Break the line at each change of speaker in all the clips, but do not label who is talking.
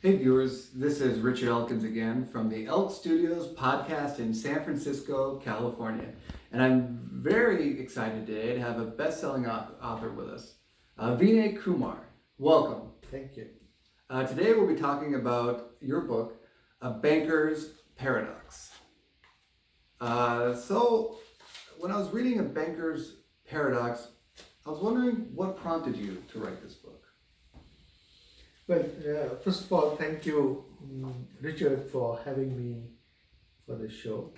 Hey viewers, this is Richard Elkins again from the Elk Studios podcast in San Francisco, California. And I'm very excited today to have a best-selling author with us, Vinay Kumar. Welcome.
Thank you.
Today we'll be talking about your book, A Banker's Paradox. So when I was reading A Banker's Paradox, I was wondering what prompted you to write this book?
Well, first of all, thank you, Richard, for having me for this show.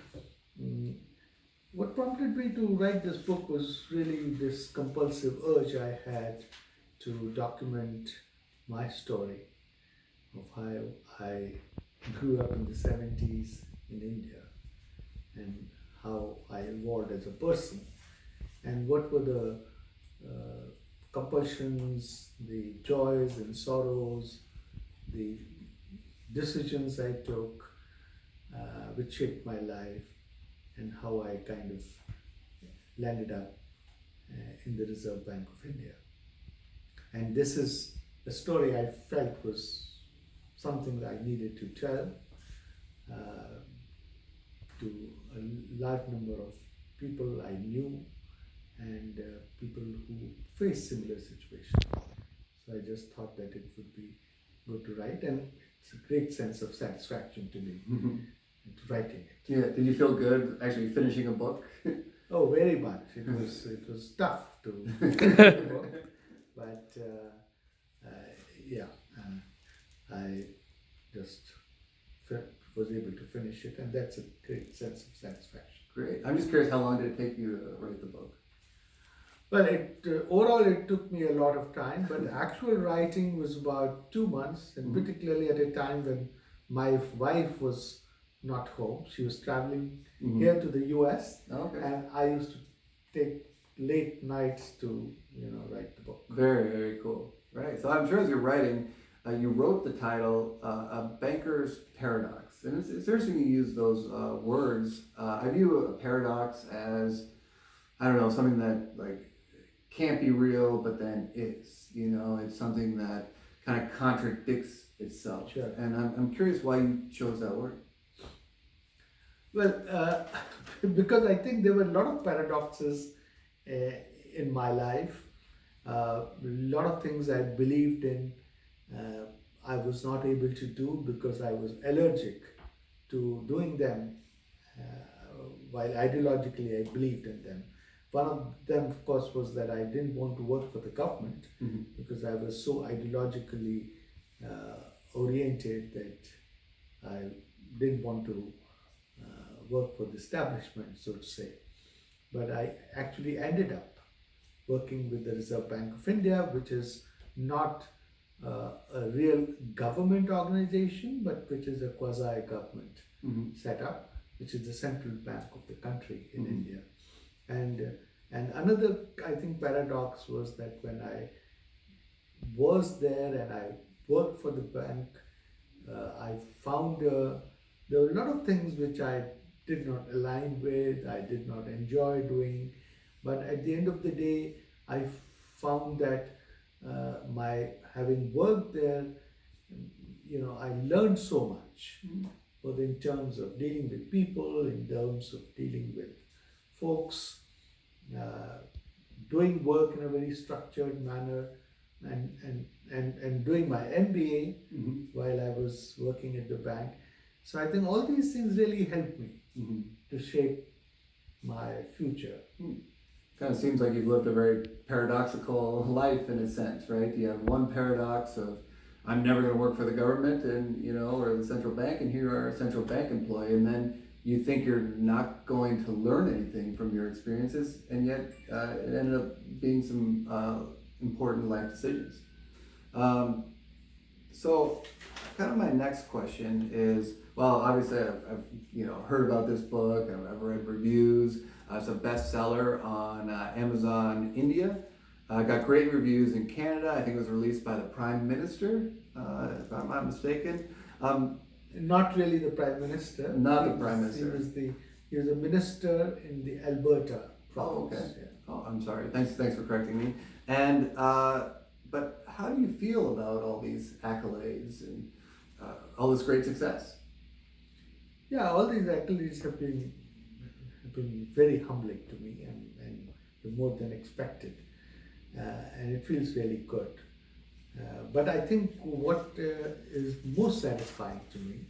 What prompted me to write this book was really this compulsive urge I had to document my story of how I grew up in the 70s in India and how I evolved as a person and what were the compulsions, the joys and sorrows, the decisions I took, which shaped my life, and how I kind of landed up in the Reserve Bank of India. And this is a story I felt was something that I needed to tell to a large number of people I knew and people who face similar situations. So I just thought that it would be good to write, and it's a great sense of satisfaction to me writing it.
Yeah, did you feel good actually finishing a book?
Oh, very much. It was tough to finish the book, but I just was able to finish it, and that's a great sense of satisfaction.
Great. I'm just curious, how long did it take you to write the book?
Well, overall it took me a lot of time, but actual writing was about 2 months, and particularly at a time when my wife was not home. She was traveling here to the US, and I used to take late nights to write the book.
Very, very cool. Right. So I'm sure as you're writing, you wrote the title, A Banker's Paradox. And it's interesting you use those words. I view a paradox as, I don't know, something that like can't be real, but then is. It's something that kind of contradicts itself.
Sure.
And I'm curious why you chose that word.
Well, because I think there were a lot of paradoxes in my life. A lot of things I believed in, I was not able to do because I was allergic to doing them, while ideologically I believed in them. One of them, of course, was that I didn't want to work for the government because I was so ideologically oriented that I didn't want to work for the establishment, so to say. But I actually ended up working with the Reserve Bank of India, which is not a real government organization, but which is a quasi-government setup, which is the central bank of the country in India. And another, I think, paradox was that when I was there and I worked for the bank, I found there were a lot of things which I did not align with, I did not enjoy doing, but at the end of the day, I found that my having worked there, I learned so much, both in terms of dealing with people, in terms of dealing with folks, doing work in a very structured manner, and doing my MBA while I was working at the bank. So I think all these things really helped me to shape my future.
Kind of seems like you've lived a very paradoxical life in a sense, right? You have one paradox of, I'm never going to work for the government or the central bank, and here you are a central bank employee, and then you think you're not going to learn anything from your experiences, and yet it ended up being some important life decisions. So kind of my next question is, well, obviously I've heard about this book, I've read reviews. It's a bestseller on Amazon India. Got great reviews in Canada. I think it was released by the Prime Minister, if I'm not mistaken.
Not really the Prime Minister.
Not the Prime Minister.
He was a minister in the Alberta province.
Oh, okay.
Yeah.
Oh, I'm sorry. Thanks for correcting me. And but how do you feel about all these accolades and all this great success.
Yeah, all these accolades have been very humbling to me and more than expected. And it feels really good. But I think what is most satisfying to me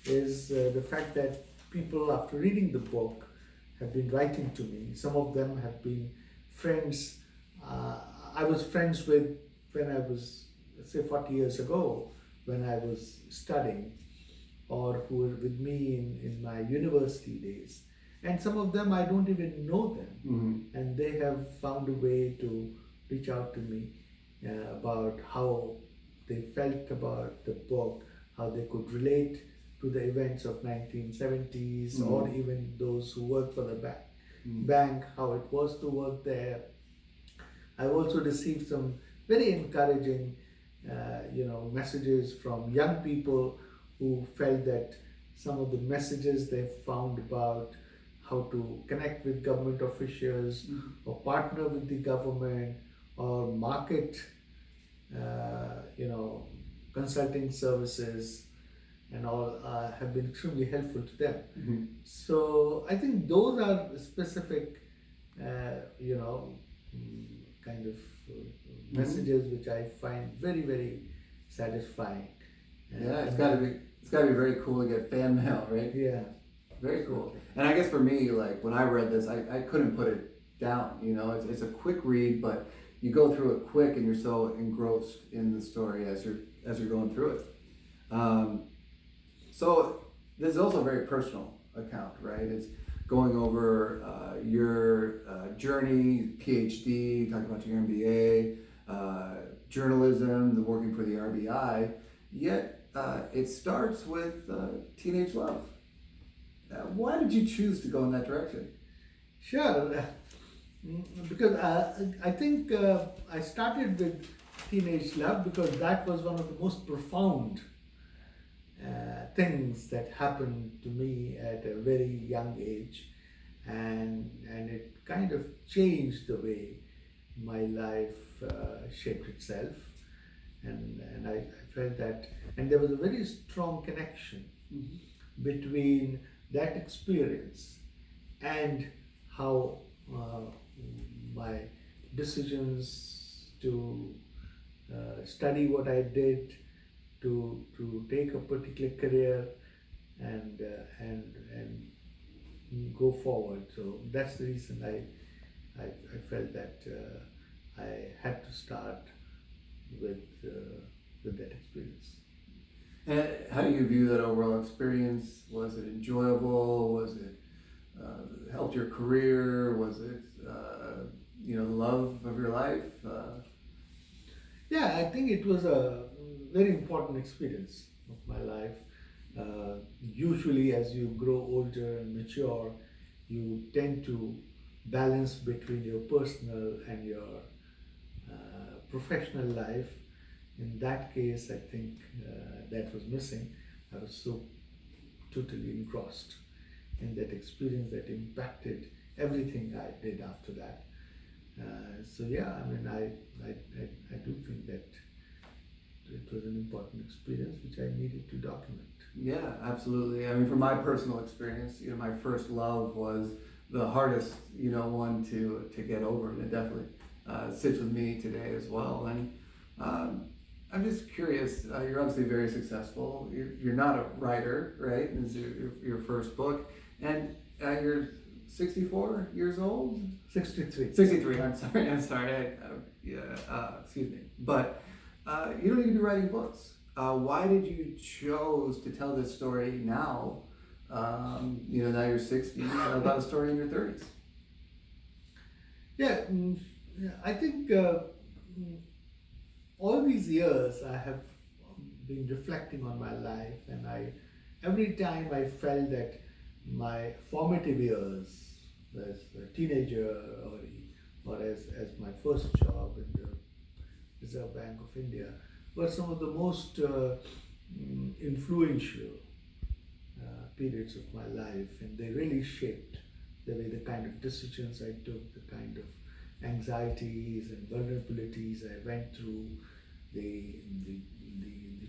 is the fact that people, after reading the book, have been writing to me. Some of them have been friends I was friends with when I was, say, 40 years ago, when I was studying, or who were with me in my university days. And some of them I don't even know them, and they have found a way to reach out to me about how they felt about the book, how they could relate to the events of 1970s, or even those who work for the bank, how it was to work there. I've also received some very encouraging, messages from young people who felt that some of the messages they found about how to connect with government officials, or partner with the government, or market, consulting services and all have been extremely helpful to them. So I think those are specific, kind of messages which I find very, very satisfying.
Yeah, it's gotta be very cool to get fan mail, right?
Yeah.
Very cool. And I guess for me, like when I read this, I couldn't put it down. It's a quick read, but you go through it quick, and you're so engrossed in the story as you're going through it. So this is also a very personal account, right? It's going over your journey, PhD, talking about your MBA, journalism, the working for the RBI. Yet it starts with teenage love. Why did you choose to go in that direction?
Sure, because I think I started with teenage love because that was one of the most profound things that happened to me at a very young age, and it kind of changed the way my life shaped itself, and I felt that, and there was a very strong connection between that experience and how my decisions to study what I did, to take a particular career and go forward. So that's the reason I felt that I had to start with that experience.
And how do you view that overall experience? Was it enjoyable? Was it helped your career? Was it the love of your life?
Yeah, I think it was a very important experience of my life. Usually, as you grow older and mature, you tend to balance between your personal and your professional life. In that case, I think that was missing. I was so totally engrossed in that experience that impacted everything I did after that. So yeah, I mean, I do think that it was an important experience which I needed to document.
Yeah, absolutely. I mean, from my personal experience, my first love was the hardest, one to get over, and it definitely sits with me today as well. And I'm just curious. You're obviously very successful. You're not a writer, right? This is your first book, and you're 64 years old.
63.
63. I'm sorry. Excuse me. But you don't need to be writing books. Why did you chose to tell this story now? Now you're 60, about a story in your 30s.
Yeah, I think all these years I have been reflecting on my life, and every time I felt that my formative years as a teenager, or as my first job in the Reserve Bank of India, were some of the most influential periods of my life, and they really shaped the kind of decisions I took, the kind of anxieties and vulnerabilities I went through, the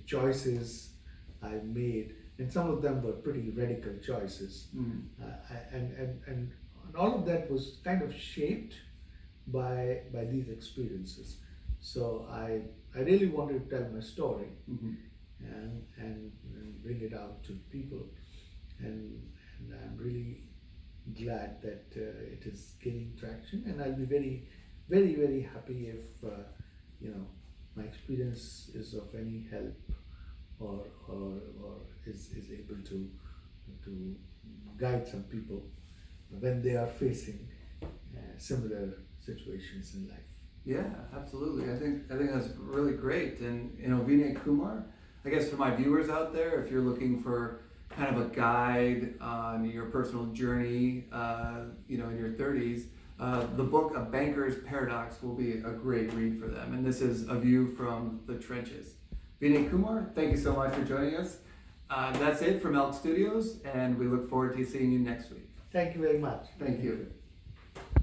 choices I made, and some of them were pretty radical choices. And all of that was kind of shaped by these experiences. So I really wanted to tell my story and bring it out to people. And I'm really glad that it is gaining traction. And I'll be very, very, very happy if my experience is of any help or is able to guide some people when they are facing similar situations in life.
Yeah, absolutely. I think that's really great. And Vinay, Kumar, I guess for my viewers out there, if you're looking for kind of a guide on your personal journey, in your 30s, the book A Banker's Paradox will be a great read for them. And this is a view from the trenches. Vinay, Kumar, thank you so much for joining us. That's it from Elk Studios, and we look forward to seeing you next week.
Thank you very much.
Thank you.